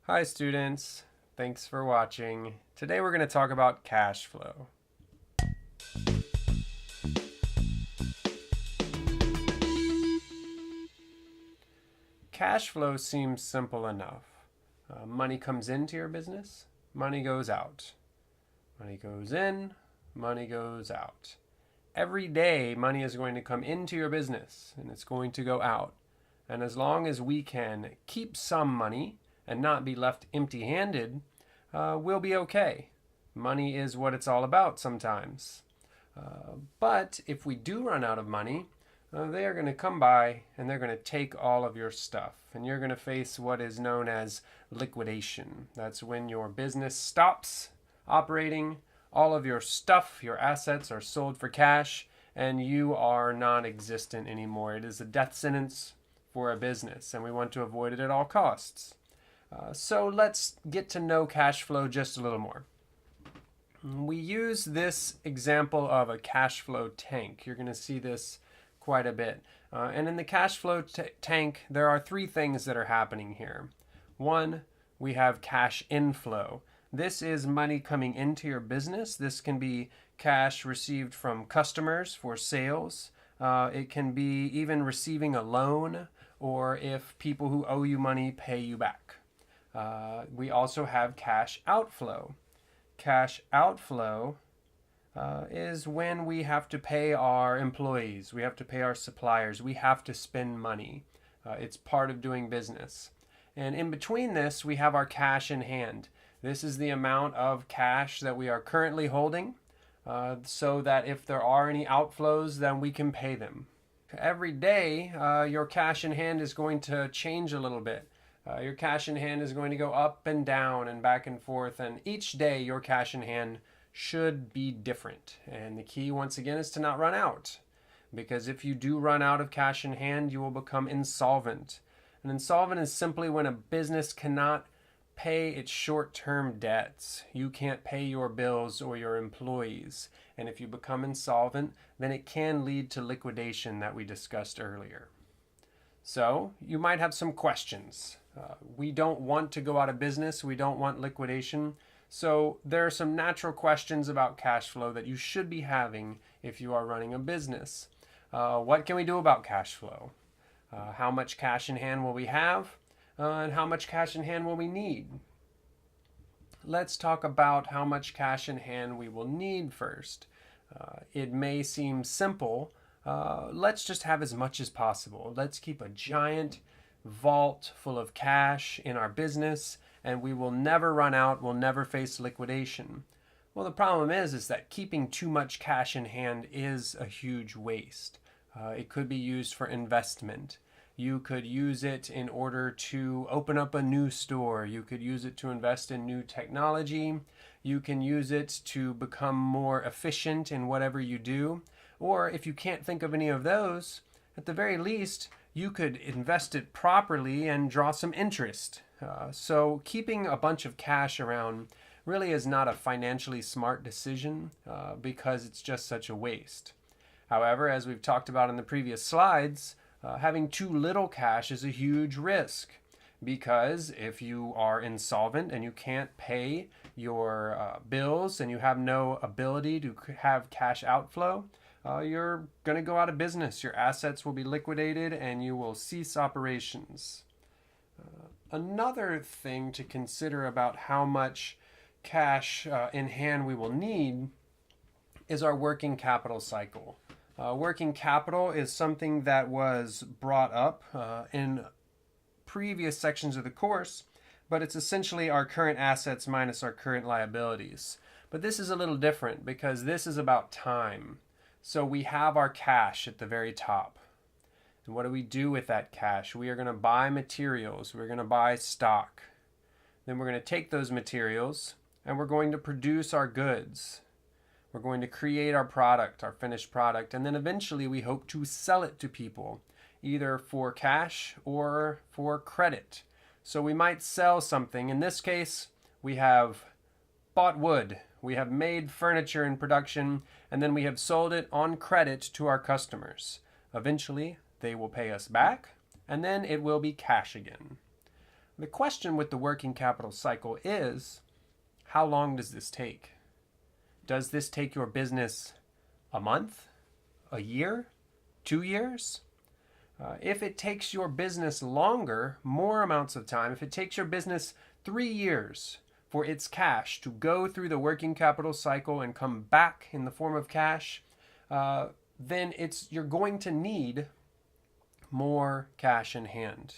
Hi students, thanks for watching. Today we're going to talk about cash flow. Cash flow seems simple enough. Money comes into your business, money goes out. Money goes in, money goes out. Every day money is going to come into your business and it's going to go out. And as long as we can keep some money and not be left empty-handed, we'll be okay. Money is what it's all about sometimes. But if we do run out of money, they are going to come by and they're going to take all of your stuff. And you're going to face what is known as liquidation. That's when your business stops operating, all of your stuff, your assets are sold for cash, and you are non existent anymore. It is a death sentence for a business, and we want to avoid it at all costs. So let's get to know cash flow just a little more. We use this example of a cash flow tank. You're going to see this quite a bit. And in the cash flow tank, there are three things that are happening here. One, we have cash inflow. This is money coming into your business. This can be cash received from customers for sales. It can be even receiving a loan, or if people who owe you money pay you back. We also have cash outflow. Cash outflow is when we have to pay our employees, we have to pay our suppliers, we have to spend money. It's part of doing business. And in between this, we have our cash in hand. This is the amount of cash that we are currently holding, so that if there are any outflows, then we can pay them. Every day, your cash in hand is going to change a little bit. Your cash in hand is going to go up and down and back and forth, and each day your cash in hand should be different. And the key, once again, is to not run out. Because if you do run out of cash in hand, you will become insolvent. And insolvent is simply when a business cannot pay its short-term debts. You can't pay your bills or your employees. And if you become insolvent, then it can lead to liquidation that we discussed earlier. So you might have some questions. We don't want to go out of business. We don't want liquidation. So there are some natural questions about cash flow that you should be having if you are running a business. What can we do about cash flow? How much cash in hand will we have? And how much cash in hand will we need? Let's talk about how much cash in hand we will need first. It may seem simple. Let's just have as much as possible. Let's keep a giant vault full of cash in our business, and we will never run out, we'll never face liquidation. Well, the problem is that keeping too much cash in hand is a huge waste. It could be used for investment. You could use it in order to open up a new store. You could use it to invest in new technology. You can use it to become more efficient in whatever you do. Or if you can't think of any of those, at the very least, you could invest it properly and draw some interest. So keeping a bunch of cash around really is not a financially smart decision because it's just such a waste. However, as we've talked about in the previous slides, having too little cash is a huge risk, because if you are insolvent and you can't pay your bills and you have no ability to have cash outflow, you're going to go out of business. Your assets will be liquidated and you will cease operations. Another thing to consider about how much cash in hand we will need is our working capital cycle. Working capital is something that was brought up in previous sections of the course, but it's essentially our current assets minus our current liabilities. But this is a little different because this is about time. So we have our cash at the very top. And what do we do with that cash? We are going to buy materials. We're going to buy stock. Then we're going to take those materials and we're going to produce our goods. We're going to create our product, our finished product, and then eventually we hope to sell it to people, either for cash or for credit. So we might sell something. In this case, we have bought wood. We have made furniture in production, and then we have sold it on credit to our customers. Eventually, they will pay us back, and then it will be cash again. The question with the working capital cycle is, how long does this take? Does this take your business a month, a year, 2 years? If it takes your business longer, more amounts of time, if it takes your business 3 years for its cash to go through the working capital cycle and come back in the form of cash, then you're going to need more cash in hand.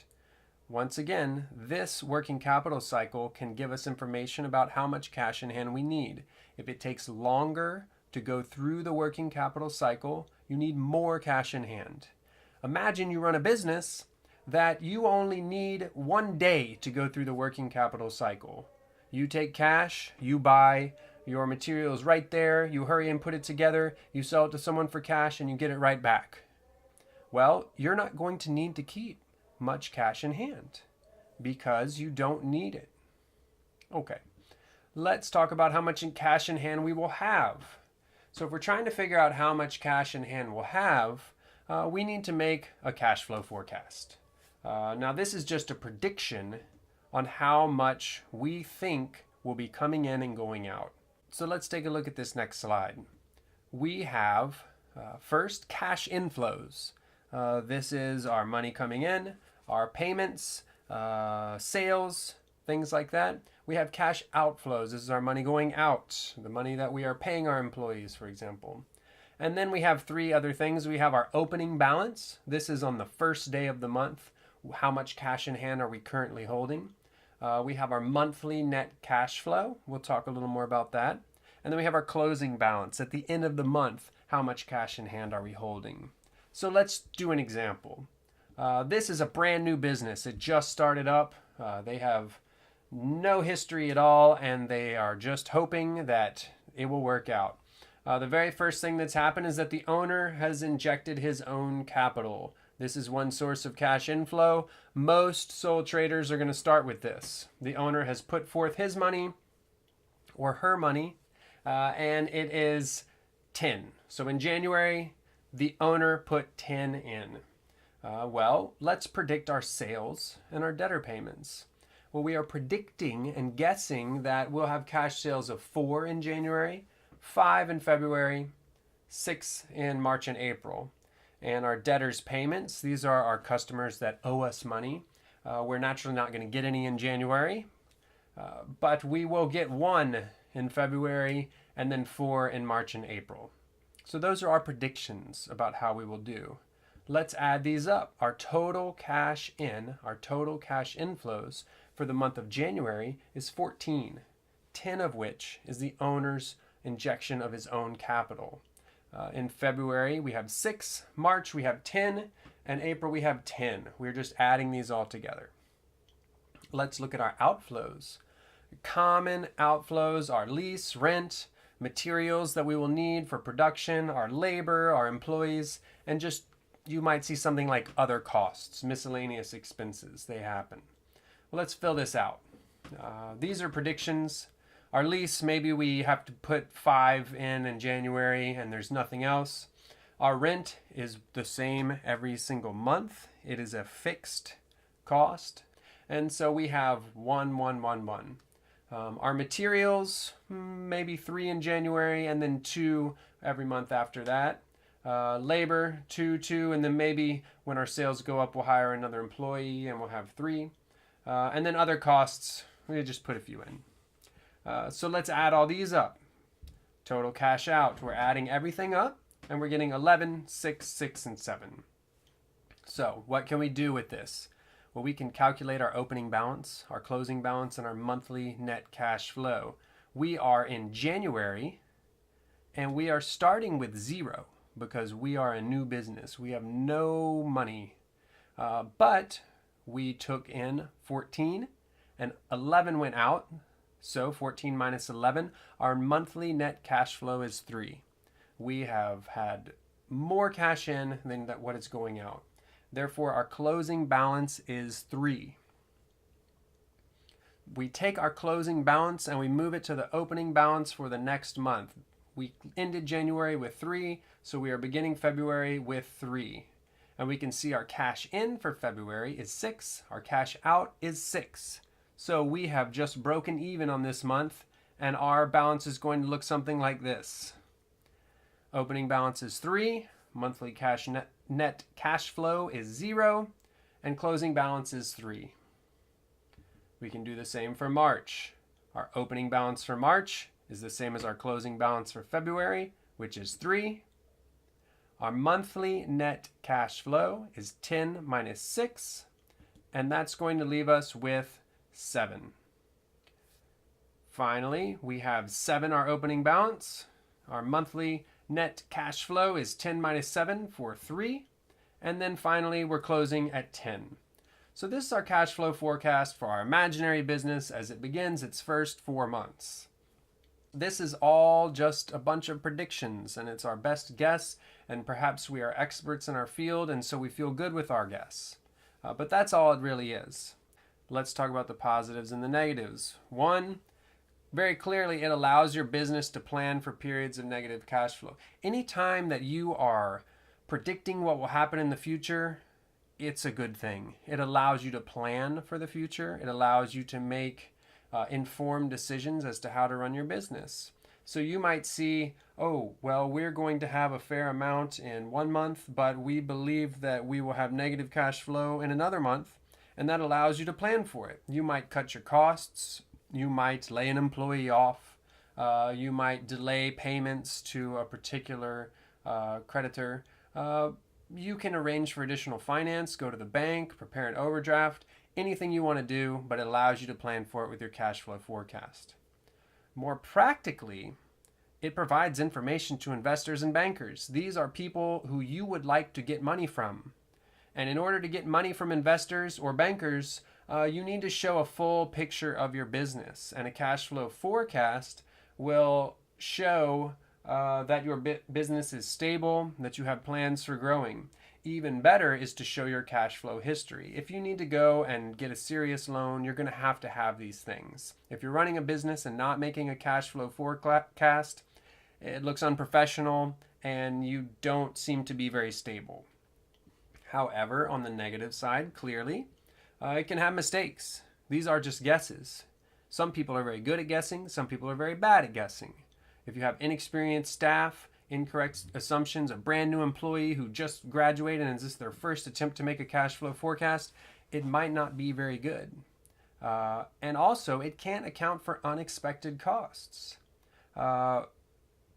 Once again, this working capital cycle can give us information about how much cash in hand we need. If it takes longer to go through the working capital cycle, you need more cash in hand. Imagine you run a business that you only need 1 day to go through the working capital cycle. You take cash, you buy your materials right there, you hurry and put it together, you sell it to someone for cash, and you get it right back. Well, you're not going to need to keep much cash in hand because you don't need it. Okay, let's talk about how much cash in hand we will have. So if we're trying to figure out how much cash in hand we'll have, we need to make a cash flow forecast. Now this is just a prediction on how much we think will be coming in and going out. So let's take a look at this next slide. We have first cash inflows. This is our money coming in, our payments, sales, things like that. We have cash outflows. This is our money going out, the money that we are paying our employees, for example. And then we have 3 other things. We have our opening balance. This is on the first day of the month. How much cash in hand are we currently holding? We have our monthly net cash flow. We'll talk a little more about that. And then we have our closing balance. At the end of the month, how much cash in hand are we holding? So let's do an example. This is a brand new business. It just started up. They have no history at all, and they are just hoping that it will work out. The very first thing that's happened is that the owner has injected his own capital. This is one source of cash inflow. Most sole traders are going to start with this. The owner has put forth his money or her money, and it is 10. So in January, the owner put 10 in. Well, let's predict our sales and our debtor payments. Well, we are predicting and guessing that we'll have cash sales of 4 in January, 5 in February, 6 in March and April. And our debtors payments, these are our customers that owe us money. We're naturally not going to get any in January, but we will get 1 in February and then 4 in March and April. So those are our predictions about how we will do. Let's add these up. Our total cash inflows for the month of January is 14, 10 of which is the owner's injection of his own capital. In February, we have 6, March, we have 10, and April, we have 10. We're just adding these all together. Let's look at our outflows. Common outflows are lease, rent, materials that we will need for production, our labor, our employees, and just you might see something like other costs, miscellaneous expenses. They happen. Well, let's fill this out. These are predictions. Our lease, maybe we have to put 5 in January and there's nothing else. Our rent is the same every single month. It is a fixed cost. And so we have 1, 1, 1, 1. Our materials, maybe 3 in January and then 2 every month after that. Labor, 2, 2, and then maybe when our sales go up, we'll hire another employee and we'll have 3. And then other costs, we just put a few in. So let's add all these up. Total cash out, we're adding everything up and we're getting 11, 6, 6, and 7. So what can we do with this? Well, we can calculate our opening balance, our closing balance, and our monthly net cash flow. We are in January and we are starting with 0 because we are a new business. We have no money, but we took in 14 and 11 went out. So 14 minus 11, our monthly net cash flow is 3. We have had more cash in than what is going out. Therefore, our closing balance is 3. We take our closing balance and we move it to the opening balance for the next month. We ended January with 3, so we are beginning February with 3. And we can see our cash in for February is 6. Our cash out is 6. So we have just broken even on this month, and our balance is going to look something like this. Opening balance is 3. Monthly net cash flow is 0. And closing balance is 3. We can do the same for March. Our opening balance for March is the same as our closing balance for February, which is 3. Our monthly net cash flow is 10 minus 6, and that's going to leave us with 7. Finally, we have 7, our opening balance. Our monthly net cash flow is 10 minus 7 for 3. And then finally, we're closing at 10. So this is our cash flow forecast for our imaginary business as it begins its first 4 months. This is all just a bunch of predictions, and it's our best guess, and perhaps we are experts in our field, and so we feel good with our guess. But that's all it really is. Let's talk about the positives and the negatives. 1, very clearly, it allows your business to plan for periods of negative cash flow. Anytime that you are predicting what will happen in the future, it's a good thing. It allows you to plan for the future. It allows you to make informed decisions as to how to run your business. So you might see, oh, well, we're going to have a fair amount in 1 month, but we believe that we will have negative cash flow in another month, and that allows you to plan for it. You might cut your costs. You might lay an employee off. You might delay payments to a particular creditor. You can arrange for additional finance, go to the bank, prepare an overdraft, anything you want to do, but it allows you to plan for it with your cash flow forecast. More practically, it provides information to investors and bankers. These are people who you would like to get money from. And in order to get money from investors or bankers, you need to show a full picture of your business. And a cash flow forecast will show that your business is stable, that you have plans for growing. Even better is to show your cash flow history. If you need to go and get a serious loan, you're going to have these things. If you're running a business and not making a cash flow forecast, it looks unprofessional and you don't seem to be very stable. However, on the negative side, clearly, it can have mistakes. These are just guesses. Some people are very good at guessing. Some people are very bad at guessing. If you have inexperienced staff, incorrect assumptions, a brand new employee who just graduated and this is their first attempt to make a cash flow forecast, it might not be very good. And also, it can't account for unexpected costs.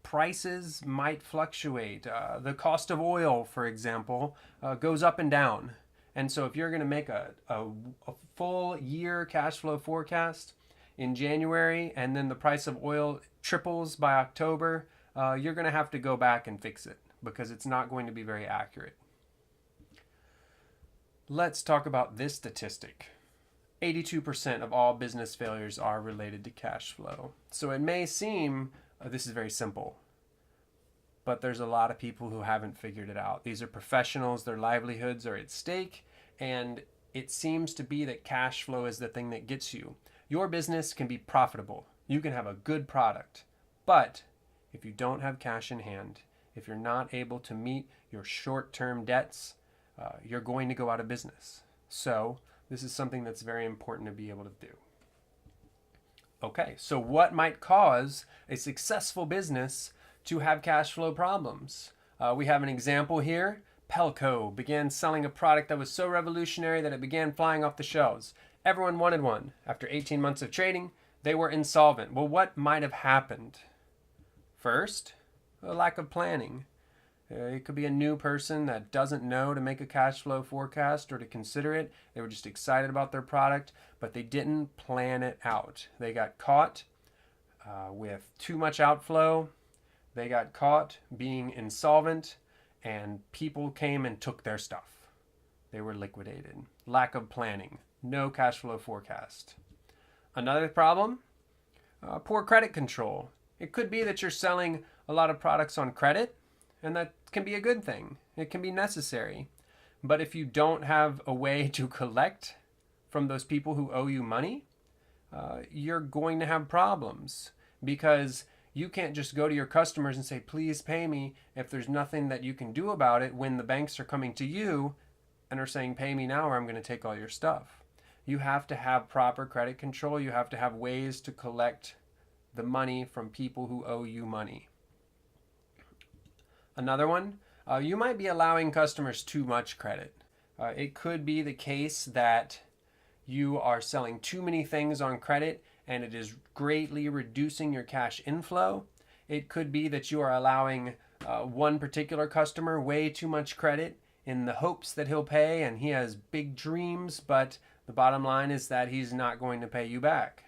Prices might fluctuate. The cost of oil, for example, goes up and down. And so if you're going to make a full year cash flow forecast in January and then the price of oil triples by October, you're going to have to go back and fix it because it's not going to be very accurate. Let's talk about this statistic. 82% of all business failures are related to cash flow. So it may seem this is very simple, but there's a lot of people who haven't figured it out. These are professionals, their livelihoods are at stake, and it seems to be that cash flow is the thing that gets you. Your business can be profitable. You can have a good product, but if you don't have cash in hand, if you're not able to meet your short-term debts, you're going to go out of business. So this is something that's very important to be able to do. Okay, so what might cause a successful business to have cash flow problems? We have an example here. Pell began selling a product that was so revolutionary that it began flying off the shelves. Everyone wanted one. After 18 months of trading, they were insolvent. Well, what might have happened? First, a lack of planning. It could be a new person that doesn't know to make a cash flow forecast or to consider it. They were just excited about their product, but they didn't plan it out. They got caught with too much outflow. They got caught being insolvent, and people came and took their stuff. They were liquidated. Lack of planning. No cash flow forecast. Another problem, poor credit control. It could be that you're selling a lot of products on credit, and that can be a good thing. It can be necessary. But if you don't have a way to collect from those people who owe you money, you're going to have problems because You can't just go to your customers and say, please pay me, if there's nothing that you can do about it when the banks are coming to you and are saying, pay me now or I'm going to take all your stuff. You have to have proper credit control. You have to have ways to collect the money from people who owe you money. Another one, you might be allowing customers too much credit. It could be the case that you are selling too many things on credit and it is greatly reducing your cash inflow. It could be that you are allowing one particular customer way too much credit in the hopes that he'll pay, and he has big dreams, but the bottom line is that he's not going to pay you back.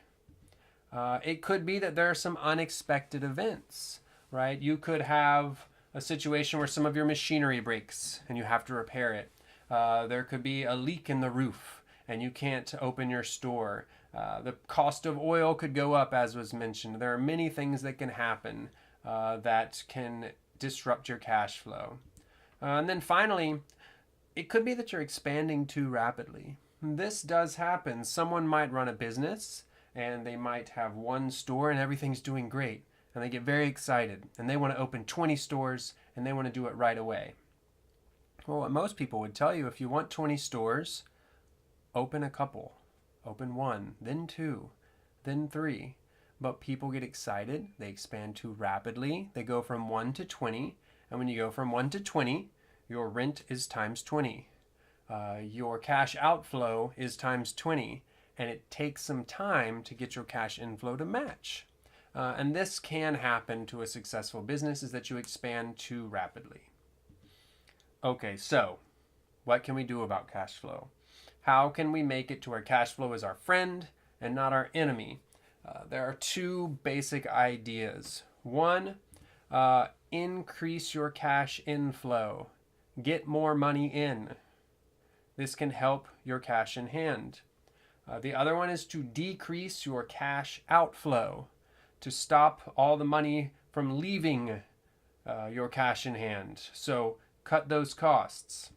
It could be that there are some unexpected events, right? You could have a situation where some of your machinery breaks and you have to repair it. There could be a leak in the roof and you can't open your store. The cost of oil could go up, as was mentioned. There are many things that can happen that can disrupt your cash flow. And then finally, it could be that you're expanding too rapidly. This does happen. Someone might run a business and they might have one store and everything's doing great. And they get very excited and they want to open 20 stores and they want to do it right away. Well, what most people would tell you, if you want 20 stores, open a couple. Open one, then two, then three. But people get excited. They expand too rapidly. They go from 1 to 20. And when you go from 1 to 20, your rent is times 20. Your cash outflow is times 20. And it takes some time to get your cash inflow to match. And this can happen to a successful business, is that you expand too rapidly. Okay, so what can we do about cash flow? How can we make it to where cash flow is our friend and not our enemy? There are two basic ideas. One, increase your cash inflow. Get more money in. This can help your cash in hand. The other one is to decrease your cash outflow, to stop all the money from leaving your cash in hand. So cut those costs.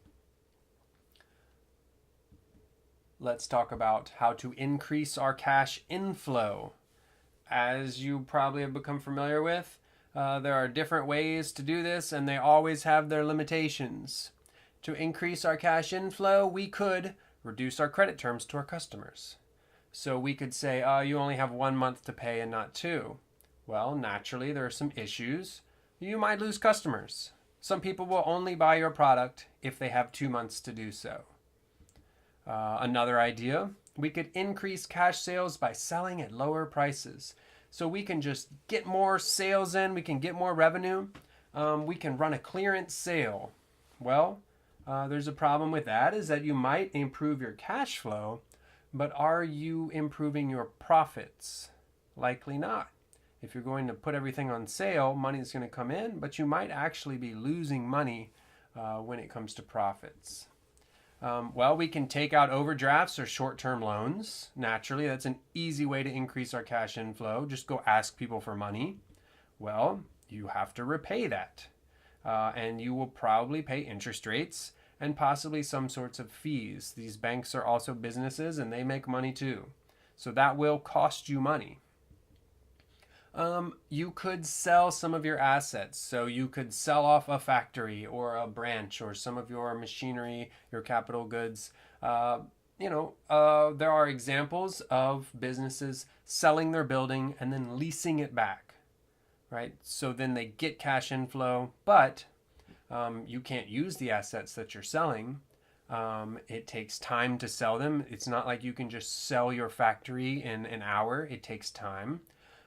Let's talk about how to increase our cash inflow. As you probably have become familiar with, there are different ways to do this, and they always have their limitations. To increase our cash inflow, we could reduce our credit terms to our customers. So we could say, you only have 1 month to pay and not 2. Well, naturally, there are some issues. You might lose customers. Some people will only buy your product if they have 2 months to do so. Another idea, we could increase cash sales by selling at lower prices. So we can just get more sales in, we can get more revenue, we can run a clearance sale. Well, there's a problem with that, is that you might improve your cash flow, but are you improving your profits? Likely not. If you're going to put everything on sale, money is going to come in, but you might actually be losing money when it comes to profits. Well, we can take out overdrafts or short-term loans. Naturally, that's an easy way to increase our cash inflow. Just go ask people for money. Well, you have to repay that. And you will probably pay interest rates and possibly some sorts of fees. These banks are also businesses and they make money too. So that will cost you money. You could sell some of your assets. So you could sell off a factory or a branch or some of your machinery, your capital goods. There are examples of businesses selling their building and then leasing it back, right? So then they get cash inflow, but you can't use the assets that you're selling. It takes time to sell them. It's not like you can just sell your factory in an hour. It takes time.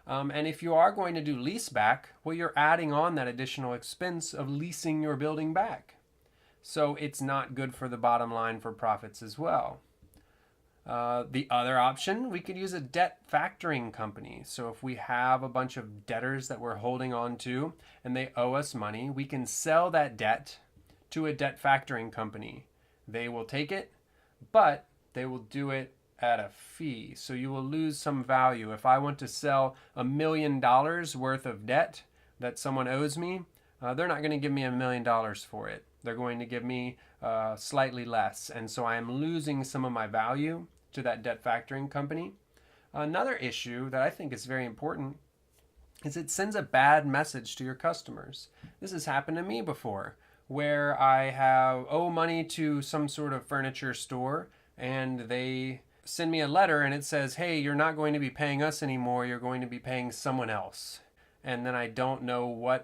And if you are going to do lease back, well, you're adding on that additional expense of leasing your building back. So it's not good for the bottom line for profits as well. The other option, we could use a debt factoring company. So if we have a bunch of debtors that we're holding on to and they owe us money, we can sell that debt to a debt factoring company. They will take it, but they will do it at a fee. So you will lose some value. If I want to sell $1 million worth of debt that someone owes me, they're not going to give me $1 million for it. They're going to give me slightly less. And so I am losing some of my value to that debt factoring company. Another issue that I think is very important is it sends a bad message to your customers. This has happened to me before, where I owe money to some sort of furniture store, and they send me a letter and it says, hey, you're not going to be paying us anymore, you're going to be paying someone else. And then I don't know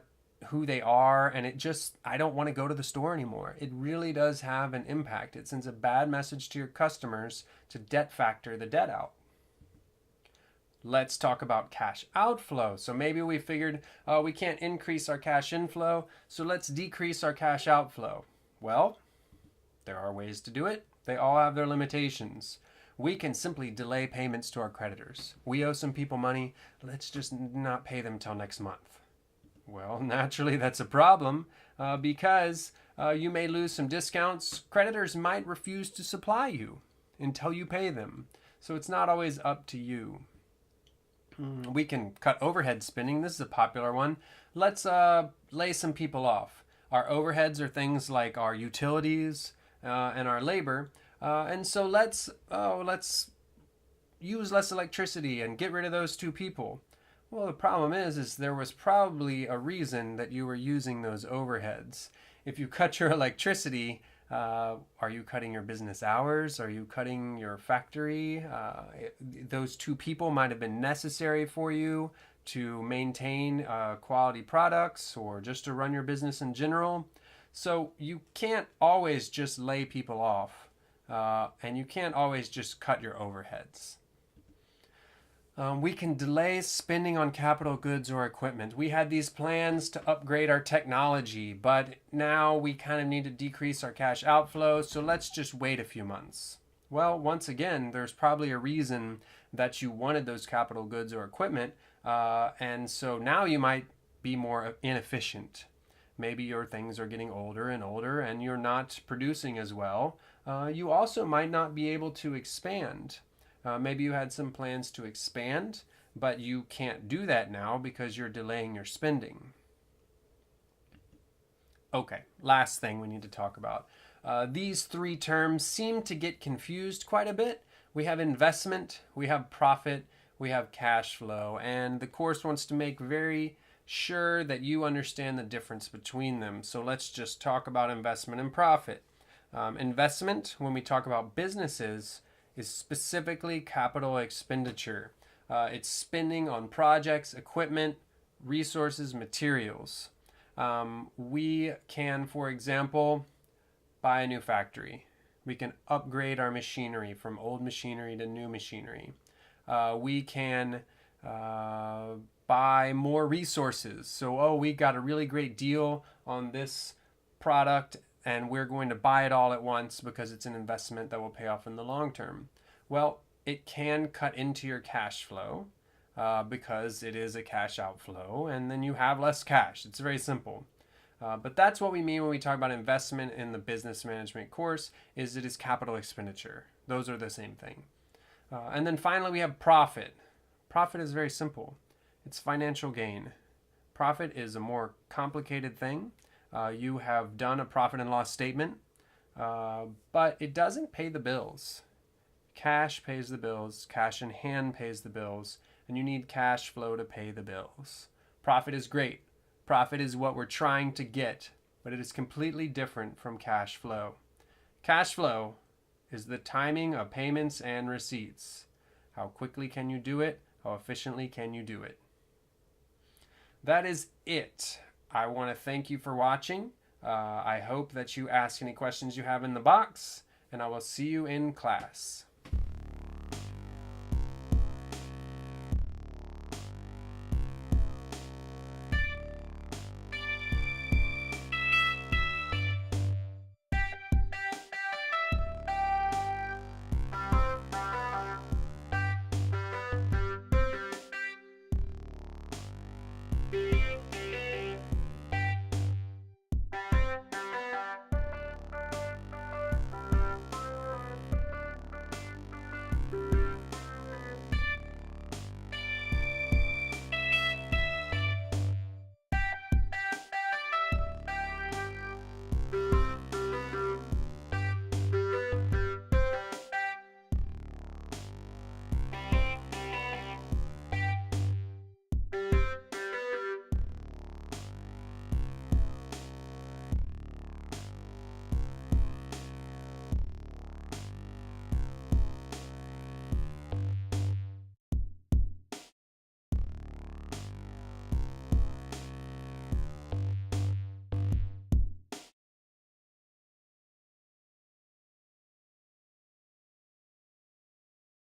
who they are, and I don't want to go to the store anymore. It really does have an impact. It sends a bad message to your customers to debt factor the debt out. Let's talk about cash outflow. So maybe we figured we can't increase our cash inflow, so let's decrease our cash outflow. Well, there are ways to do it. They all have their limitations. We can simply delay payments to our creditors. We owe some people money. Let's just not pay them till next month. Well, naturally, that's a problem because you may lose some discounts. Creditors might refuse to supply you until you pay them. So it's not always up to you. We can cut overhead spending. This is a popular one. Let's lay some people off. Our overheads are things like our utilities and our labor. And so let's use less electricity and get rid of those two people. Well, the problem is there was probably a reason that you were using those overheads. If you cut your electricity, are you cutting your business hours? Are you cutting your factory? Those two people might have been necessary for you to maintain quality products or just to run your business in general. So you can't always just lay people off, and you can't always just cut your overheads. We can delay spending on capital goods or equipment. We had these plans to upgrade our technology, but now we kind of need to decrease our cash outflow, so let's just wait a few months. Well, once again, there's probably a reason that you wanted those capital goods or equipment, and so now you might be more inefficient. Maybe your things are getting older and older and you're not producing as well. You also might not be able to expand. Maybe you had some plans to expand, but you can't do that now because you're delaying your spending. Okay, last thing we need to talk about. These three terms seem to get confused quite a bit. We have investment, we have profit, we have cash flow, and the course wants to make very sure that you understand the difference between them. So let's just talk about investment and profit. Investment, when we talk about businesses, is specifically capital expenditure. It's spending on projects, equipment, resources, materials. We can, for example, buy a new factory. We can upgrade our machinery from old machinery to new machinery. We can buy more resources. So, we got a really great deal on this product and we're going to buy it all at once because it's an investment that will pay off in the long term. Well, it can cut into your cash flow because it is a cash outflow, and then you have less cash. It's very simple. But that's what we mean when we talk about investment in the business management course, is it is capital expenditure. Those are the same thing. And then finally we have profit. Profit is very simple. It's financial gain. Profit is a more complicated thing. You have done a profit and loss statement, but it doesn't pay the bills. Cash pays the bills, cash in hand pays the bills, and you need cash flow to pay the bills. Profit is great. Profit is what we're trying to get, but it is completely different from cash flow. Cash flow is the timing of payments and receipts. How quickly can you do it? How efficiently can you do it? That is it. I want to thank you for watching. I hope that you ask any questions you have in the box, and I will see you in class.